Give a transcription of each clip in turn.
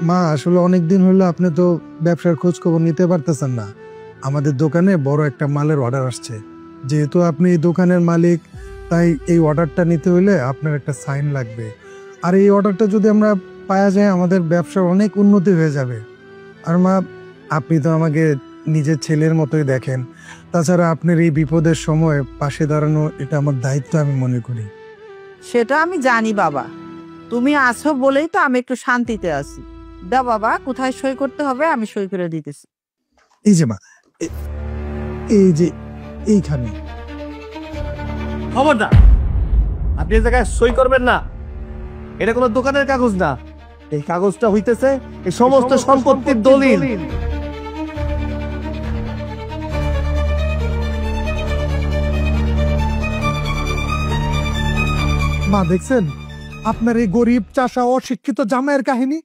মা আসলে অনেকদিন হলো আপনি তো ব্যবসার খোঁজ খবর নিতে পারতেছেন না। আমাদের দোকানে বড় একটা মালের অর্ডার আসছে, যেহেতু আপনি এই দোকানের মালিক, তাই এই অর্ডারটা নিতে হলে আপনার একটা সাইন লাগবে। আর এই অর্ডারটা যদি আমরা পাওয়া যায় আমাদের ব্যবসার অনেক উন্নতি হয়ে যাবে। আর মা, আপনি তো আমাকে নিজের ছেলের মতোই দেখেন, তাছাড়া আপনার এই বিপদের সময় পাশে দাঁড়ানো এটা আমার দায়িত্ব আমি মনে করি। সেটা আমি জানি বাবা, তুমি আছো বলেই তো আমি একটু শান্তিতে আছি। দাও বাবা, কোথায় সই করতে হবে আমি সই করে দিতেছি। এই যে মা, এই যে এইখানে। খবরদার, আপনি এই জায়গায় সই করবেন না। এটা কোনো দোকানের কাগজ না, এই কাগজটা হইতেছে এই সমস্ত সম্পত্তির দলিল। মা দেখছেন আপনার এই গরিব চাষা অশিক্ষিত জামাইয়ের কাহিনী?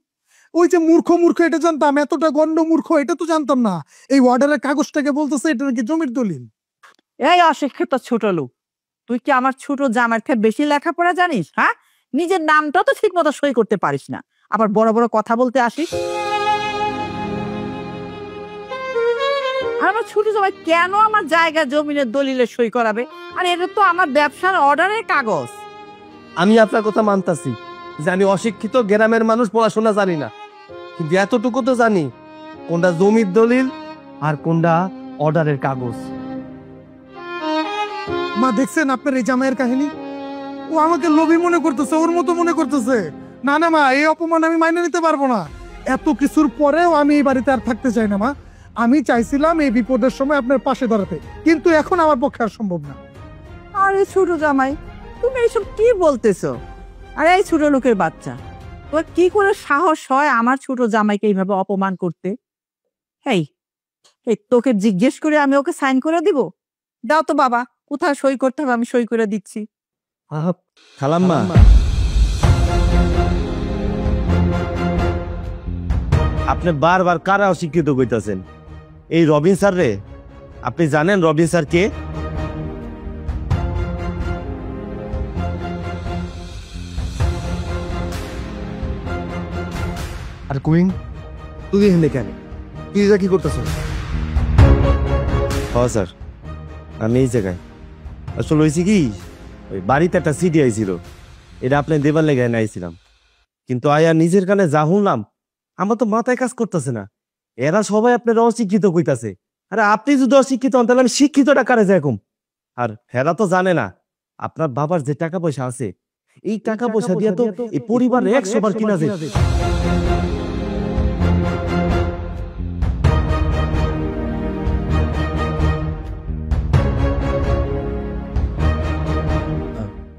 ওই যে মূর্খ মূর্খ এটা জানতাম, এতটা গণ্ড মূর্খ এটা তো জানতাম না। এই অর্ডারের কাগজটাকে বলতেছে এটা নাকি জমির দলিল। এই অশিক্ষিত ছোট লোক, তুই কি আমার ছোট জামাইয়ের থেকে বেশি লেখাপড়া জানিস? হ্যাঁ, নিজের নামটা তো ঠিক মতো সই করতে পারিস না, আবার বড় বড় কথা বলতে আসিস। আর আমার ছোট জামাই কেন আমার জায়গা জমিনের দলিলে সই করাবে? আর এটা তো আমার ব্যবসার অর্ডারের কাগজ। আমি আপনার কথা মানতাছি যে আমি অশিক্ষিত, গ্রামের মানুষ, পড়াশোনা জানি না, কিন্তু এতটুকু তো জানি কোনটা জমির দলিল আর কোনটা অর্ডারের কাগজ। মা দেখছেন আপনার এই জামাইয়ের কাহিনী? ও আমাকে লোভী মনে করতেছে, ওর মতো মনে করতেছে। না না মা, এই অপমান আমি মাইনে নিতে পারবো না। এত কিছুর পরেও আমি এই বাড়িতে আর থাকতে চাই না মা। আমি চাইছিলাম এই বিপদের সময় আপনার পাশে দাঁড়াতে, কিন্তু এখন আমার পক্ষে আর সম্ভব না। আরে ছোট জামাই, তুমি এইসব কি বলতেছো? আরে এই ছোট লোকের বাচ্চা, তোর কি করে সাহস হয় আমার ছোট জামাইকে এইভাবে অপমান করতে? এই এই তোকে জিজ্ঞেস করে আমি ওকে সাইন করে দিব? দাও তো বাবা, কোথায় সই করতে হবে আমি সই করে দিচ্ছি। খালাম্মা, আপনি বারবার কারা অশিক্ষিত কইতাছেন? এই রবিন স্যার রে আপনি জানেন রবিন স্যার কে? আর কুইং, তুই এখানে কেন? তুই যা কি করতেছ? হ্যাঁ স্যার, আমি এই জায়গায় আসলে হয়েছি কি, ওই বাড়িতে একটা সিডি আইছিল, এটা আপনি দেবার লেগে আইছিলাম, কিন্তু আয়া নিজের কানে যা শুনলাম আমার তো মাথায় কাজ করতেছে না। এরা সবাই আপনারা অশিক্ষিত কইতাছে, আরে আপনি যদি অশিক্ষিত হন তাহলে আমি শিক্ষিতটা কারে যাই কম? আর হেরা তো জানে না আপনার বাবার যে টাকা পয়সা আছে, এই টাকা পয়সা দিয়া তো এই পরিবারে 100 বার কিনা যায়।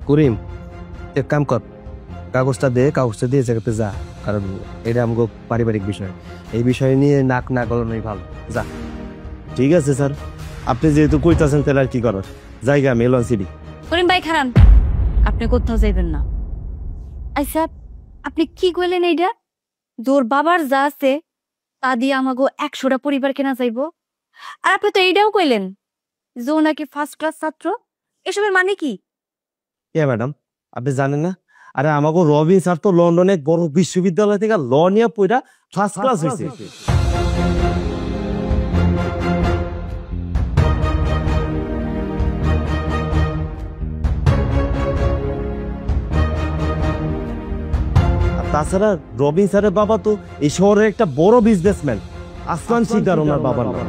করিম, এক কাম কর, কাগজটা দিয়ে জায়গাতে যা, কারণ এটা আমাকে পারিবারিক বিষয়, এই বিষয় নিয়ে নাক না গলানোই ভালো। যা। ঠিক আছে স্যার, আপনি যেহেতু কইতাছেন তাহলে আর কি করার, জায়গা আমি এলন সিডি। করিম ভাই খারান, আপনি কোথাও যাইবেন না। আচ্ছা, আপনি কি কইলেন? এইটা তোর বাবার যা আছে তা দিয়ে আমাগো 100টা পরিবার কেনা যাইবো। আর আপনি তো এইটাও কইলেন যে ও নাকি ফার্স্ট ক্লাস ছাত্র। এসবের মানে কি? ম্যাডাম, আপনি জানেন না? আরে আমাকে রবিন স্যার তো লন্ডনে বড় বিশ্ববিদ্যালয় থেকে ল নিয়ে পড়া ফার্স্ট ক্লাস হয়েছে। তাছাড়া রবিন স্যারের বাবা তো এই শহরের একটা বড় বিজনেসম্যান, আসলাম শিকদার ওনার বাবার নাম।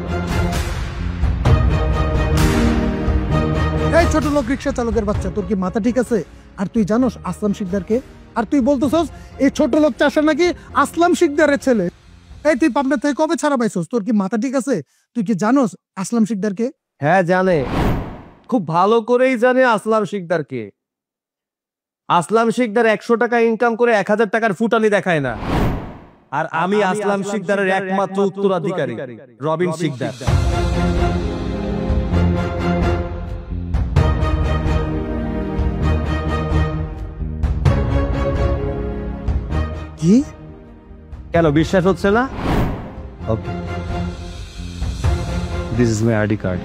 এই ছোট লোক রিক্সা চালকের বাচ্চা, তোর কি মাথা ঠিক আছে? আর তুই জানোস আসলাম শিকদারকে? আর তুই বলতেছস এই ছোট লোক চাষা নাকি আসলাম শিকদারের ছেলে? এই তুই পাবনা থেকে কবে ছাড়া পাইছস? তোর কি মাথা ঠিক আছে? তুই কি জানোস আসলাম শিকদারকে? হ্যাঁ জানে, খুব ভালো করেই জানে আসলাম শিকদারকে। আসলাম শিকদার 100 টাকা ইনকাম করে 1000 টাকার ফুটানি দেখায় না। আর আমি আসলাম শিকদারের একমাত্র উত্তরাধিকারী, রবিন শিকদার। কি? কেন বিশ্বাস হচ্ছে না? Okay, this is my ID card.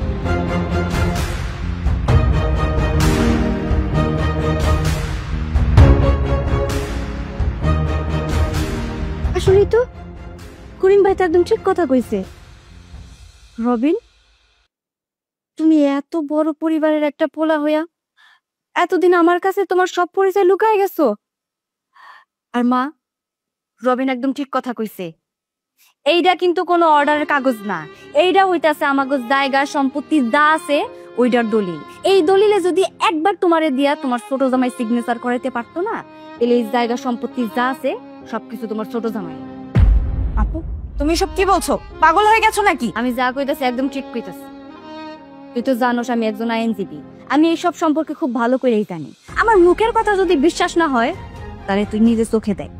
আসলে তো করিম ভাই তো একদম ঠিক কথা কইছে। রবিন, তুমি এত বড় পরিবারের একটা পোলা হইয়া এতদিন আমার কাছে তোমার সব পরিচয় লুকায় গেছো। আর মা, রবিন একদম ঠিক কথা কইছে। এইটা কিন্তু কোনো অর্ডারের কাগজ না, এইটা হইতাছে আমাগো জায়গা সম্পত্তি যা আছে ওইটার দলিল। এই দলিলে যদি একবার তোমারে দিয়া তোমার ছোট জামাই সিগনেচার করাইতে পারতো না, তাহলে এই জায়গা সম্পত্তি যা আছে সবকিছু তোমার ছোট জামাই। আপু, তুমি সব কি বলছো? পাগল হয়ে গেছো নাকি? আমি যা কইতাছি একদম ঠিক কইতাছি। তুই তো জানোস আমি একজন আইনজীবী, আমি এইসব সম্পর্কে খুব ভালো করেই জানি। আমার মুখের কথা যদি বিশ্বাস না হয় তাহলে তুই নিজে চোখে দেখ।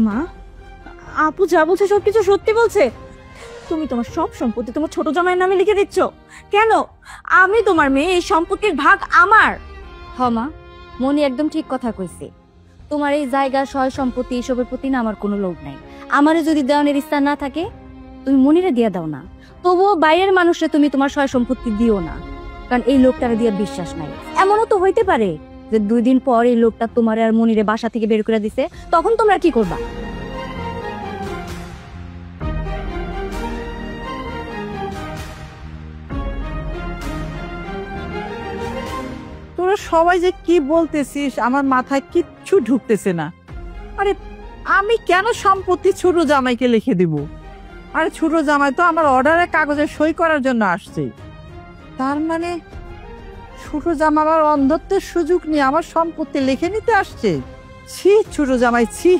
মা, আপু যা বলছে সবকিছু সত্যি বলছে? তুমি তোমার সব সম্পত্তি তোমার ছোট জামাইয়ের নামে লিখে দিচ্ছ কেন? আমি তোমার মেয়ে, এই সম্পত্তির ভাগ আমার। হ মা, মনি একদম ঠিক কথা কইছে। তোমার এই জায়গা সয় সম্পত্তি এসবের প্রতি না আমার কোনো লোভ নাই। আমারে যদি দেওয়ানের ইচ্ছা না থাকে তুমি মনিরে দিয়ে দাও না, তবুও বাইরের মানুষে তুমি তোমার সয় সম্পত্তি দিও না, কারণ এই লোকটারে দিয়ে বিশ্বাস নাই। এমনও তো হইতে পারে যে 2 দিন পর এই লোকটা তোমারে আর মনিরে বাসা থেকে বের করে দিছে, তখন তোমরা কি করবা? তোরা সবাই যে কি বলতেছিস আমার মাথায় কিচ্ছু ঢুকতেছে না। আরে আমি কেন সম্পত্তি ছোট জামাইকে লিখে দিব? আরে ছোট জামাই তো আমার অর্ডারের কাগজে সই করার জন্য আসছে। তার মানে ছোট জামাই আমার অন্ধত্বের সুযোগ নিয়ে আমার সম্পত্তি লিখে নিতে আসছে? ছি ছোট জামাই, ছি।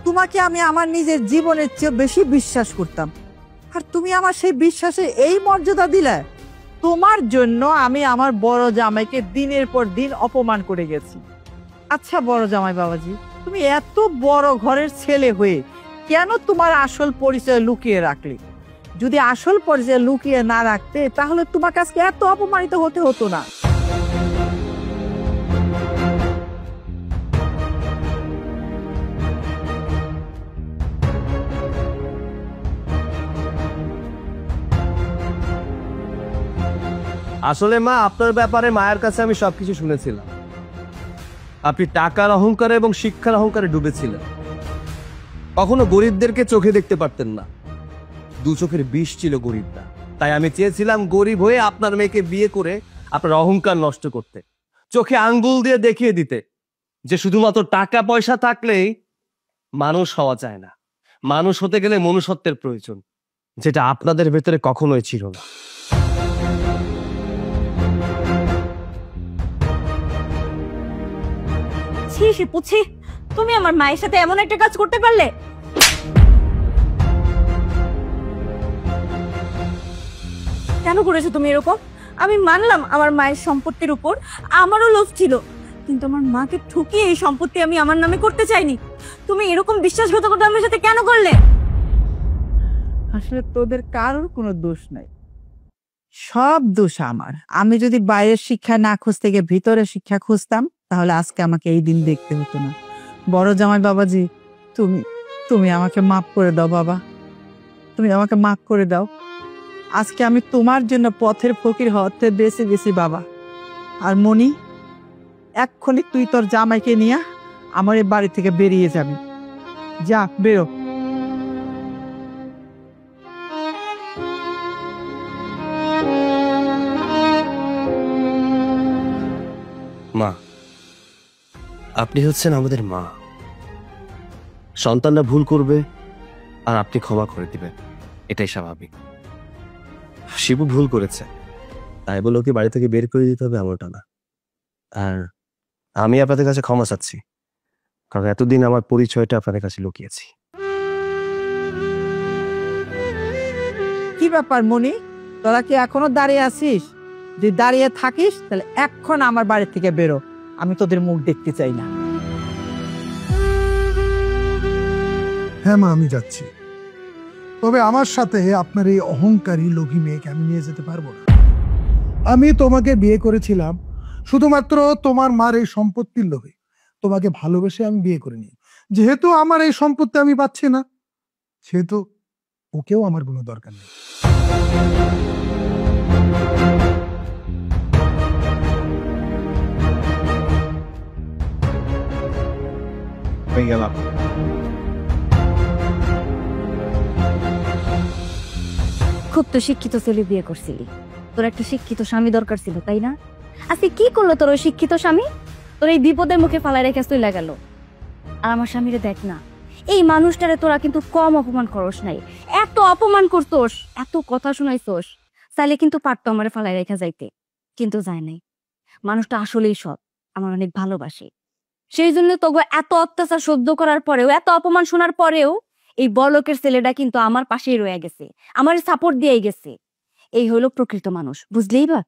তোমাকে আমি আমার নিজের জীবনের চেয়ে বেশি বিশ্বাস করতাম, আর তুমি আমার সেই বিশ্বাসে এই মর্যাদা দিলে। তোমার জন্য আমি আমার বড় জামাইকে দিনের পর দিন অপমান করে গেছি। আচ্ছা বড় জামাই বাবাজি, তুমি এত বড় ঘরের ছেলে হয়ে কেন তোমার আসল পরিচয় লুকিয়ে রাখলে? যদি আসল পরিচয় লুকিয়ে না রাখতে তাহলে তোমার কাছে এত অপমানিত হতে হতো না। আসলে মা, আপনার ব্যাপারে মায়ের কাছে আমি সবকিছু শুনেছিলাম। আপনি টাকার অহংকারে এবং শিক্ষার অহংকারে ডুবেছিলেন। কখনো গরিবদেরকে চোখে দেখতে পারতেন না, 2 চোখের বিষ ছিল গরিবরা। তাই আমি চেয়েছিলাম গরিব হয়ে আপনার মেয়েকে বিয়ে করে আপনার অহংকার নষ্ট করতে, চোখে আঙ্গুল দিয়ে দেখিয়ে দিতে যে শুধুমাত্র টাকা পয়সা থাকলেই মানুষ হওয়া যায় না, মানুষ হতে গেলে মনুষ্যত্বের প্রয়োজন, যেটা আপনাদের ভেতরে কখনোই ছিল না। ছি শিপুছি, তুমি আমার মায়ের সাথে এমন একটা কাজ করতে পারলে? কেন করেছো তুমি এরকম? আমি মানলাম আমার মায়ের সম্পত্তির উপর আমারও লোভ ছিল, কিন্তু আমার মাকে ঠকিয়ে এই সম্পত্তি আমি আমার নামে করতে চাইনি। তুমি এরকম বিশ্বাসঘাতকতা আমার সাথে কেন করলে? আসলে তোদের কারোর কোনো দোষ নাই, সব দোষ আমার। আমি যদি বাইরের শিক্ষা না খুঁজতে গিয়ে ভিতরে শিক্ষা খুঁজতাম তাহলে আজকে আমাকে এই দিন দেখতে হতো না। বড় জামাই বাবাজি, তুমি তুমি আমাকে মাফ করে দাও বাবা, তুমি আমাকে মাফ করে দাও। আজকে আমি তোমার জন্য পথের ফকির হতে বেঁচে গেছি বাবা। আর মনি, এক্ষুনি তুই তোর জামাইকে নিয়ে আমার এই বাড়ি থেকে বেরিয়ে যাবি। যা, বেরো। মা, আপনি হচ্ছেন আমাদের মা। সন্তানরা ভুল করবে আর আপনি ক্ষমা করে দিবেন, এটাই স্বাভাবিক। শিবু ভুল করেছে, তাই বলে ওকে বাড়ি থেকে বের করে দিতে হবে এমনটা না। আর আমি আপনাদের কাছে ক্ষমা চাচ্ছি, কারণ এতদিন আমার পরিচয়টা আপনাদের কাছে লুকিয়েছি। কি ব্যাপার মনি, তোরা কি এখনো দাঁড়িয়ে আছিস? যদি দাঁড়িয়ে থাকিস তাহলে এখন আমার বাড়ি থেকে বেরো, আমি তোদের মুখ দেখতে চাই না। হ্যাঁ মা, আমি যাচ্ছি, তবে আমার সাথে আপনার এই অহংকারী লোভী মেয়েকে আমি নিয়ে যেতে পারবো না। আমি তোমাকে বিয়ে করেছিলাম শুধুমাত্র তোমার মার এই সম্পত্তির লোভে। তোমাকে ভালোবেসে আমি বিয়ে করিনি। যেহেতু আমার এই সম্পত্তি আমি পাচ্ছি না, সেহেতু ওকেও আমার কোনো দরকার নেই। হয়ে গেলাম। খুব তো শিক্ষিত ছেলে বিয়ে করছিলি, তোর একটা শিক্ষিত স্বামী দরকার ছিল তাই না? আজকে কি করলো তোর ওই শিক্ষিত স্বামী? তোর এই বিপদের মুখে ফালাই রেখে চলে গেল। আর আমার স্বামীরে দেখ না, এই মানুষটারে তোরা কিন্তু কম অপমান করস নাই, এত অপমান করতোস, এত কথা শুনাইছোস, চাইলে কিন্তু পারতো আমারে ফালাই রেখে যাইতে, কিন্তু যায় নাই। মানুষটা আসলেই সৎ, আমার অনেক ভালোবাসে। সেই জন্য তোগো এত অত্যাচার সহ্য করার পরেও, এত অপমান শোনার পরেও এই বড়লোকের ছেলেটা কিন্তু আমার পাশেই রয়ে গেছে, আমার সাপোর্ট দিয়েই গেছে। এই হলো প্রকৃত মানুষ, বুঝলেই বা?